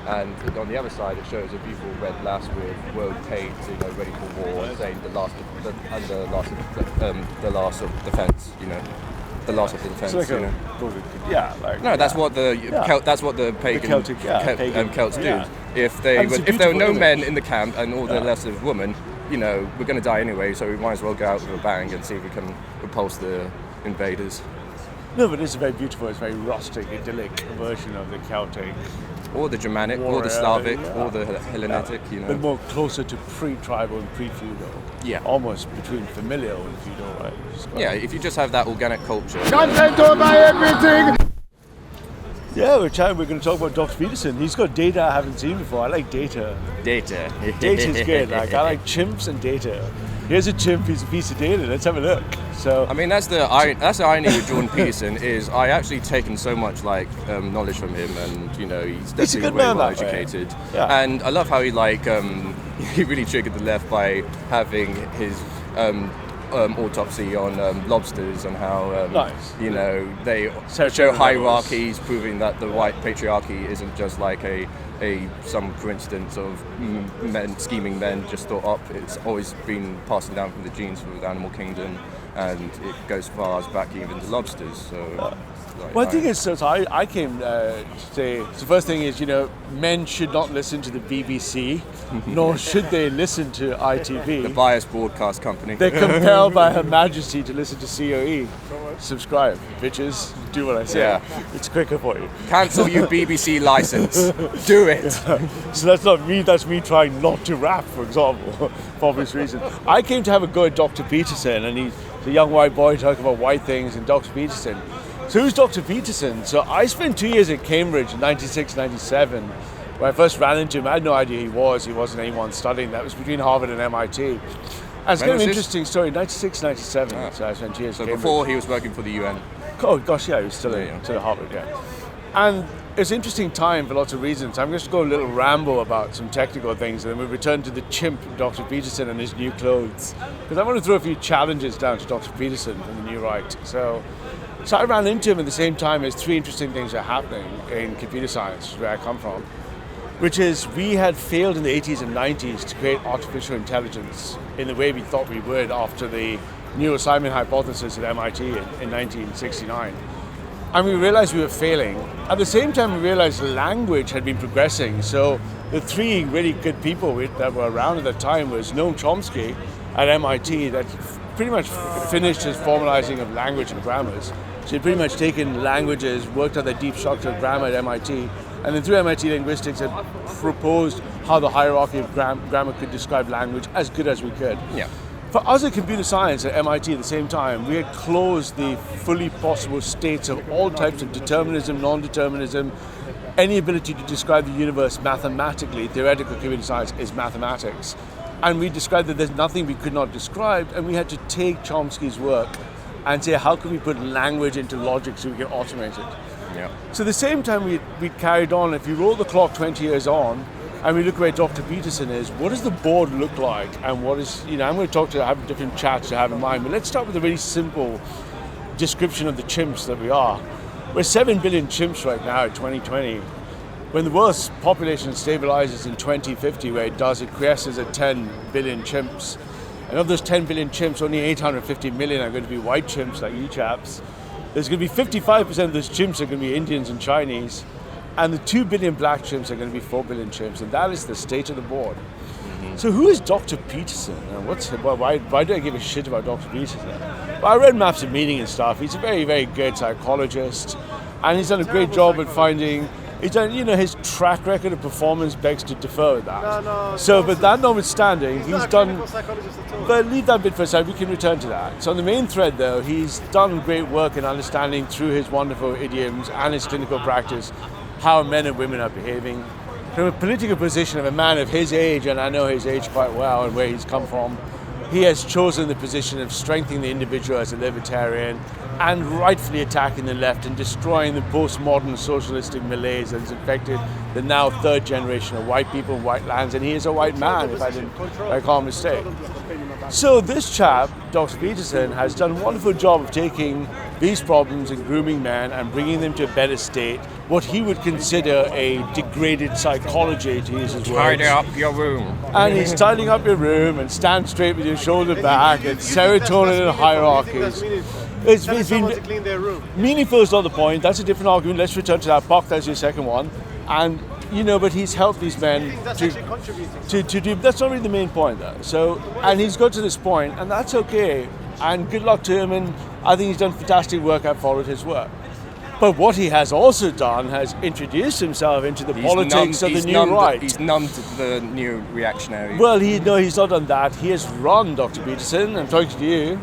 And on the other side, it shows a beautiful red lass with world paint, ready for war, saying the last of defence, the last of the defence. It's like that's what the pagan Celts do. Yeah. If there were no men in the camp and all the less of women, we're going to die anyway, so we might as well go out with a bang and see if we can repulse the invaders. No, but it's very beautiful. It's a very rustic, idyllic version of the Celtic. Or the Germanic, or the Slavic, or the Hellenic, But more closer to pre-tribal and pre-feudal. Yeah. Almost between familial and feudal, right? Yeah, if you just have that organic culture. Content over everything! Yeah, we're going to talk about Dr. Peterson. He's got data I haven't seen before. I like data. Data. Data's good. I like chimps and data. Here's a chimp, he's a piece of data. Let's have a look. So, I mean, that's the irony with Jordan Peterson is I actually taken so much knowledge from him, and he's definitely very well educated. Yeah. And I love how he he really triggered the left by having his autopsy on lobsters and how they show hierarchies, proving that the white patriarchy isn't just like some coincidence of scheming men just thought up. It's always been passing down from the genes from the animal kingdom, and it goes far as back even to lobsters. So. Well, I think it's so. I came to say the first thing is men should not listen to the BBC, nor should they listen to ITV. The biased broadcast company. They're compelled by Her Majesty to listen to COE. Subscribe, bitches. Do what I say. Yeah. It's quicker for you. Cancel your BBC license. Do it. So that's not me. That's me trying not to rap, for example, for obvious reasons. I came to have a go at Dr. Peterson, and he's a young white boy talking about white things, and Dr. Peterson. So who's Dr. Peterson? So I spent 2 years at Cambridge in 96, 97, where I first ran into him. I had no idea he wasn't anyone studying. That was between Harvard and MIT. And it's kind of an interesting story, 96, 97. So I spent 2 years at Cambridge. Before he was working for the UN. Oh gosh, yeah, he was still at Harvard, yeah. And it's an interesting time for lots of reasons. I'm just going to go a little ramble about some technical things, and then we'll return to the chimp, Dr. Peterson, and his new clothes. Because I want to throw a few challenges down to Dr. Peterson from the New Right. So I ran into him at the same time as three interesting things are happening in computer science, where I come from, which is we had failed in the 80s and 90s to create artificial intelligence in the way we thought we would after the Neuro-Simon hypothesis at MIT in 1969. And we realized we were failing. At the same time, we realized language had been progressing. So the three really good people that were around at that time was Noam Chomsky at MIT that pretty much finished his formalizing of language and grammars. So he'd pretty much taken languages, worked out the deep structure of grammar at MIT, and then through MIT linguistics had proposed how the hierarchy of grammar could describe language as good as we could. Yeah. For us at computer science at MIT at the same time, we had closed the fully possible states of all types of determinism, non-determinism, any ability to describe the universe mathematically. Theoretical computer science is mathematics. And we described that there's nothing we could not describe, and we had to take Chomsky's work and say, how can we put language into logic so we can automate it? Yeah. So at the same time we carried on. If you roll the clock 20 years on, and we look where Dr. Peterson is, what does the board look like? And what is, I'm going to have different chats to have in mind, but let's start with a really simple description of the chimps that we are. We're 7 billion chimps right now in 2020. When the world's population stabilizes in 2050, where it does, it quiesces at 10 billion chimps. And of those 10 billion chimps, only 850 million are going to be white chimps like you chaps. There's going to be 55% of those chimps are going to be Indians and Chinese. And the 2 billion black chimps are going to be 4 billion chimps. And that is the state of the board. Mm-hmm. So who is Dr. Peterson? And why do I give a shit about Dr. Peterson? Well, I read Maps of Meaning and stuff. He's a very, very good psychologist. And he's done a great job at finding... He's done, his track record of performance begs to defer with that. But that notwithstanding, he's done... But leave that bit for a second, we can return to that. So on the main thread, though, he's done great work in understanding through his wonderful idioms and his clinical practice how men and women are behaving. From a political position of a man of his age, and I know his age quite well and where he's come from, he has chosen the position of strengthening the individual as a libertarian and rightfully attacking the left and destroying the postmodern socialistic malaise that has infected the now third generation of white people in white lands, and he is a white man, if I can't mistake. So this chap, Dr. Peterson, has done a wonderful job of taking these problems and grooming men and bringing them to a better state what he would consider a degraded psychology, to use his words. Tidy up your room. And he's tidying up your room and stand straight with your shoulder back and serotonin and hierarchies. It's been to clean their room. Meaningful is not the point. That's a different argument. Let's return to that. Buck, that's your second one. And but he's helped these men to do. That's not really the main point, though. So, and he's got to this point, and that's okay. And good luck to him. And I think he's done fantastic work. I've followed his work. But what he has also done has introduced himself into the politics of the new right. He's numbed the new reactionary. Well, he's not done that. He has run Dr. Peterson. I'm talking to you.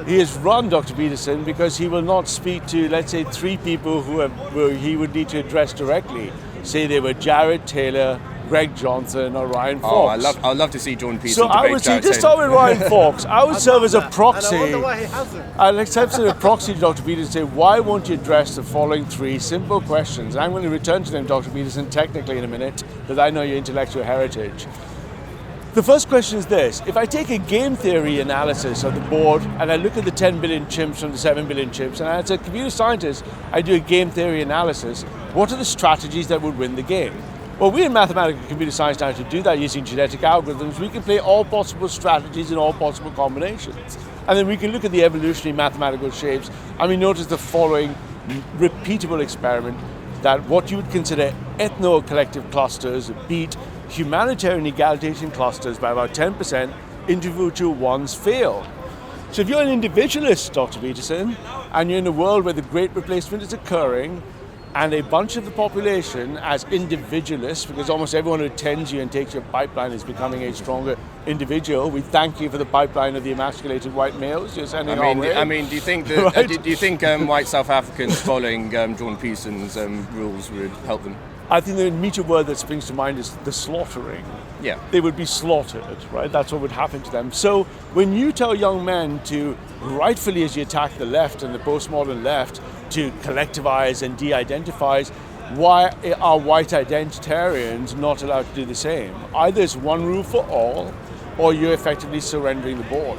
He has run Dr. Peterson because he will not speak to, let's say, 3 people who he would need to address directly. Say they were Jared Taylor, Greg Johnson, or Ryan Fox. I'd love to see Jordan Peterson So I would say, just start with Ryan Fox. I would serve as a proxy. And I wonder why he hasn't. I'd accept as a proxy to Dr. Peterson and say, why won't you address the following 3 simple questions? And I'm going to return to them, Dr. Peterson, technically in a minute, because I know your intellectual heritage. The first question is this. If I take a game theory analysis of the board and I look at the 10 billion chimps from the 7 billion chimps, and as a computer scientist, I do a game theory analysis, what are the strategies that would win the game? Well, we in mathematics and computer science now to do that using genetic algorithms. We can play all possible strategies in all possible combinations. And then we can look at the evolutionary mathematical shapes, and we notice the following repeatable experiment that what you would consider ethno-collective clusters beat humanitarian egalitarian clusters by about 10%, individual ones fail. So if you're an individualist, Dr. Peterson, and you're in a world where the great replacement is occurring, and a bunch of the population as individualists, because almost everyone who attends you and takes your pipeline is becoming a stronger individual. We thank you for the pipeline of the emasculated white males you're sending our way. I mean, do you think that Right? do you think white South Africans following Jordan Peterson's rules would help them? I think the immediate word that springs to mind is the slaughtering. Yeah. They would be slaughtered, right? That's what would happen to them. So when you tell young men to, rightfully as you attack the left and the postmodern left, to collectivize and de-identify, why are white identitarians not allowed to do the same? Either it's one rule for all, or you're effectively surrendering the board.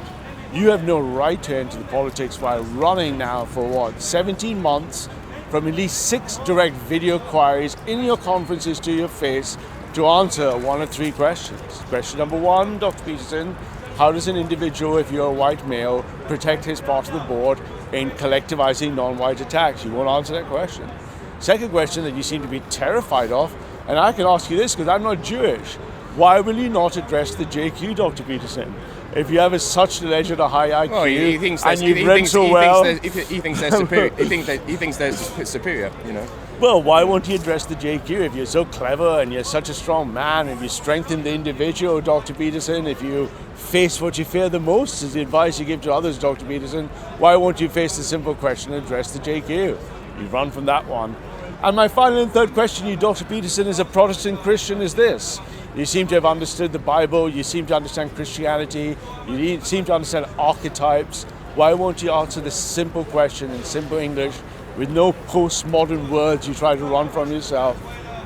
You have no right to enter the politics while running now for 17 months, from at least 6 direct video queries in your conferences to your face to answer 1 of 3 questions. Question number 1, Dr. Peterson, how does an individual, if you're a white male, protect his part of the board in collectivizing non-white attacks? You won't answer that question. Second question that you seem to be terrified of, and I can ask you this because I'm not Jewish, why will you not address the JQ, Dr. Peterson? If you have such a ledger to high IQ, well, he thinks and you've read so well, he thinks they're superior. He thinks they're superior. You know. Well, why won't you address the JQ if you're so clever and you're such a strong man? If you strengthen the individual, Dr. Peterson, if you face what you fear the most, is the advice you give to others, Dr. Peterson, why won't you face the simple question and address the JQ? You run from that one. And my final and third question to you, Dr. Peterson, as a Protestant Christian, is this. You seem to have understood the Bible, you seem to understand Christianity, you seem to understand archetypes. Why won't you answer this simple question in simple English with no postmodern words you try to run from yourself?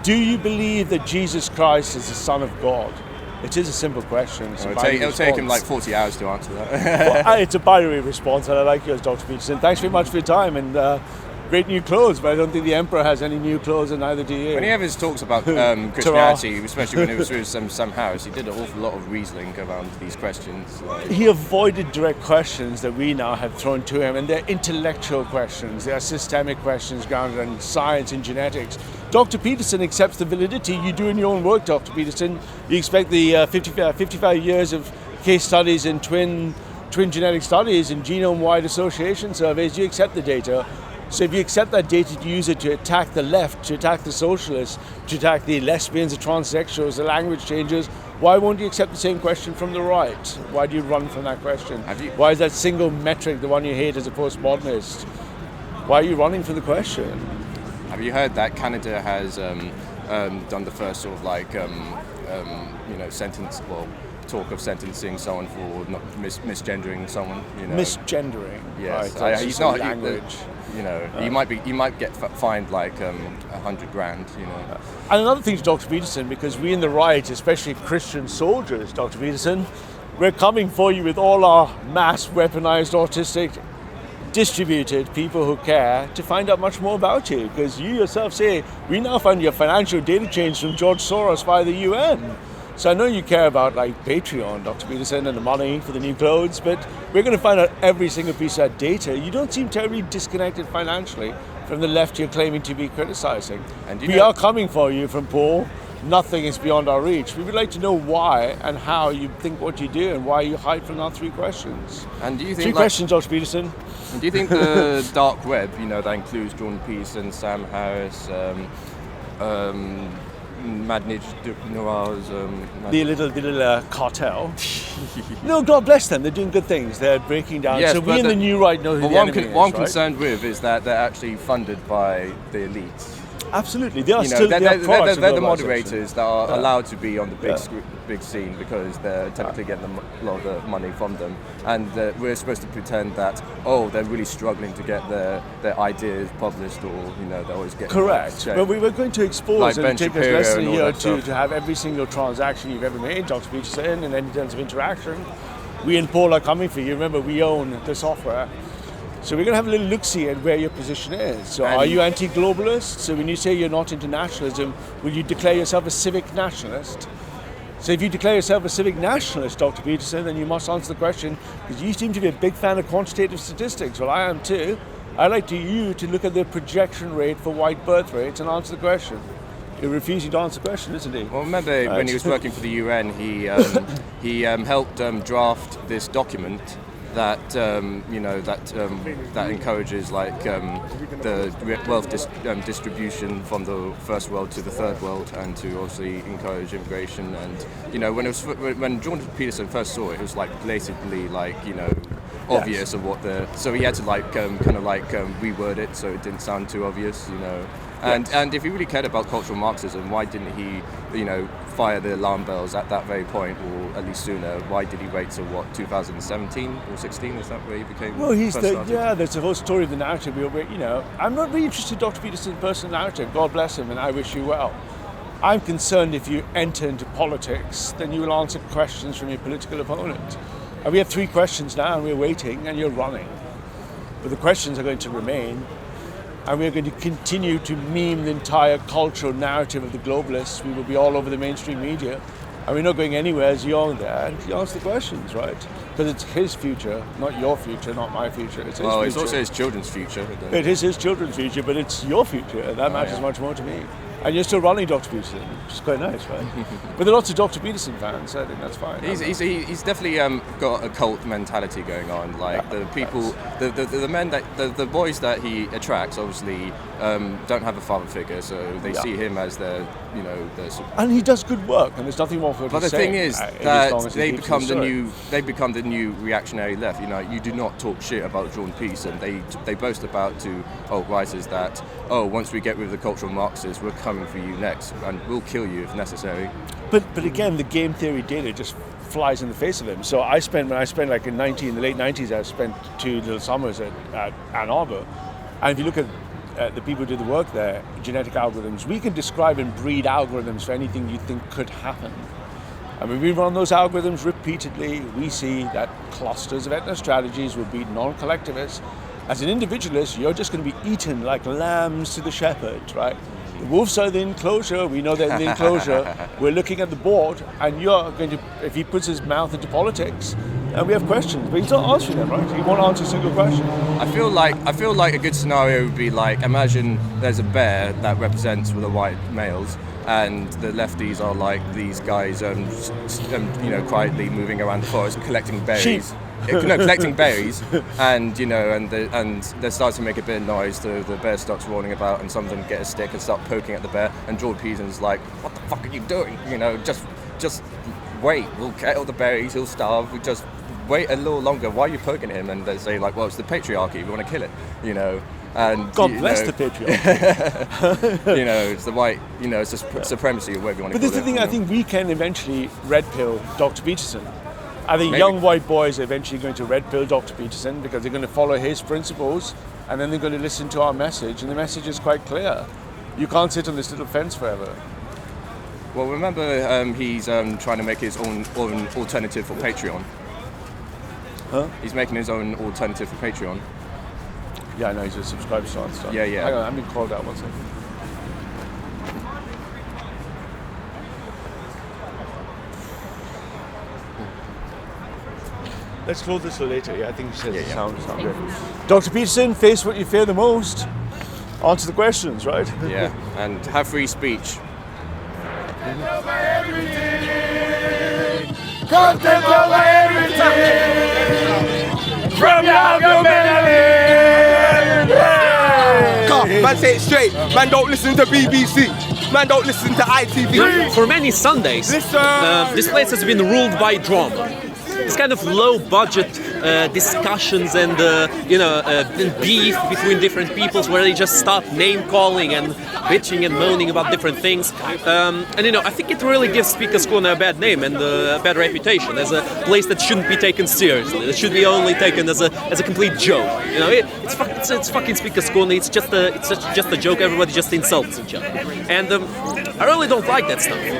Do you believe that Jesus Christ is the Son of God? It is a simple question. It'll take him like 40 hours to answer that. Well, it's a binary response, and I like yours, Dr. Peterson. Thanks very much for your time, and great new clothes, but I don't think the Emperor has any new clothes, and neither do you. When he ever talks about Christianity, especially when it was with Sam Harris, he did an awful lot of Riesling around these questions. He avoided direct questions that we now have thrown to him, and they're intellectual questions. They are systemic questions grounded in science and genetics. Dr. Peterson accepts the validity. You do in your own work, Dr. Peterson. You expect the 55 years of case studies in twin genetic studies and genome-wide association surveys. You accept the data. So if you accept that data to use it to attack the left, to attack the socialists, to attack the lesbians, the transsexuals, the language changers, why won't you accept the same question from the right? Why do you run from that question? Why is that single metric the one you hate as a postmodernist? Why are you running from the question? Have you heard that Canada has done the first sort of like, talk of sentencing someone for not misgendering someone? You know? Misgendering? Yes. Right, He's not language. You might get fined like $100,000. You know. And another thing to Dr. Peterson, because we in the right, especially Christian soldiers, Dr. Peterson, we're coming for you with all our mass weaponized autistic distributed people who care to find out much more about you, because you yourself say, we now find your financial data change from George Soros via the UN. So I know you care about like Patreon, Dr. Peterson, and the money for the new clothes, but we're going to find out every single piece of that data. You don't seem terribly disconnected financially from the left you're claiming to be criticizing. And we are coming for you from Paul. Nothing is beyond our reach. We would like to know why and how you think what you do and why you hide from our 3 questions. And do you think three questions, Dr. Peterson? Do you think the dark web, that includes Jordan Peterson, Sam Harris, Madnij Noir's... the little cartel. No, God bless them. They're doing good things. They're breaking down. Yes, so we in the new right know who the enemy is, what I'm right? concerned with is that they're actually funded by the elites. Absolutely, they are they're the moderators that are allowed to be on the big scene because they're technically getting a lot of the money from them, and we're supposed to pretend that they're really struggling to get their ideas published, or they always get correct. But we were going to expose, like and take us less than a year or two stuff. to have every single transaction you've ever made, Dr. Peterson, and any terms of interaction. We and Paul are coming for you. Remember, we own the software. So we're going to have a little look-see at where your position is. So are you anti-globalist? So when you say you're not into nationalism, will you declare yourself a civic nationalist? So if you declare yourself a civic nationalist, Dr. Peterson, then you must answer the question, because you seem to be a big fan of quantitative statistics. Well, I am too. I'd like you to look at the projection rate for white birth rates and answer the question. You're refusing to answer the question, isn't he? Well, remember when he was working for the UN, he helped draft this document that that encourages the wealth distribution from the first world to the third world, and to obviously encourage immigration. And when Jordan Peterson first saw it, it was blatantly obvious of what so he had to reword it so it didn't sound too obvious, And if he really cared about cultural Marxism, why didn't he, fire the alarm bells at that very point, or at least sooner? Why did he wait till 2017 or 16? Is that where he became? Well, there's a whole story of the narrative. I'm not really interested in Dr. Peterson's personal narrative. God bless him, and I wish you well. I'm concerned if you enter into politics, then you will answer questions from your political opponent. And we have 3 questions now, and we're waiting, and you're running. But the questions are going to remain. And we're going to continue to meme the entire cultural narrative of the globalists. We will be all over the mainstream media. And we're not going anywhere as you're there. And you answer the questions, right? Because it's his future, not your future, not my future. It's his future. It's also his children's future. It is his children's future, but it's your future. And that matters much more to me. And you're still running Dr. Peterson, which is quite nice, right? But there are lots of Dr. Peterson fans, so I think that's fine. He's definitely got a cult mentality going on. The people, the men the boys that he attracts, obviously don't have a father figure, so they see him as their. And he does good work, and there's nothing wrong with But the thing is that they become the new reactionary left. You do not talk shit about Jordan Peterson. They boast about writers that once we get rid of the cultural Marxists, we're coming for you next, and we'll kill you if necessary. But again, the game theory data just flies in the face of him. So when I spent in the late 90s, I spent 2 little summers at Ann Arbor, and if you look at the people who do the work there, genetic algorithms, we can describe and breed algorithms for anything you think could happen. And when we run those algorithms repeatedly, we see that clusters of ethnostrategies will beat non-collectivists. As an individualist, you're just going to be eaten like lambs to the shepherd, right? The wolves are in the enclosure, we know they're in the enclosure, we're looking at the board, and you're going to, if he puts his mouth into politics, and we have questions, but he's not answering them, right? He won't answer a single question. I feel like a good scenario would be imagine there's a bear that represents the white males, and the lefties are these guys, quietly moving around the forest collecting berries. Sheep. Collecting berries, and they start to make a bit of noise. The bear starts rolling about, and some of them get a stick and start poking at the bear. And Jordan Peterson's like, "What the fuck are you doing? Just wait. We'll get all the berries. He'll starve. We just wait a little longer. Why are you poking him?" And they say well, it's the patriarchy. We want to kill it. And God bless the patriarchy. It's the white. It's the supremacy or whatever you want to call it. But this is the thing. I think we can eventually red pill Dr. Peterson. I think Maybe. Young white boys are eventually going to red pill Dr. Peterson because they're going to follow his principles, and then they're going to listen to our message, and the message is quite clear. You can't sit on this little fence forever. Well, remember he's trying to make his own alternative for Patreon. Huh? He's making his own alternative for Patreon. Yeah, I know he's a subscriber and stuff. Yeah, yeah. Hang on, I'm being called out. 1 second. Let's close this for later. Yeah, I think he says the sound is not good. Dr. Peterson, face what you fear the most. Answer the questions, right? Yeah, and have free speech. Content over everything. From your man, say it straight. Man, don't listen to BBC. Man, don't listen to ITV. For many Sundays, this place has been ruled by drama. It's kind of low-budget discussions and beef between different peoples where they just start name-calling and bitching and moaning about different things. I think it really gives Speaker's Corner a bad name and a bad reputation as a place that shouldn't be taken seriously. It should be only taken as a complete joke. It's fucking Speaker's Corner. It's just a joke. Everybody just insults each other, and I really don't like that stuff.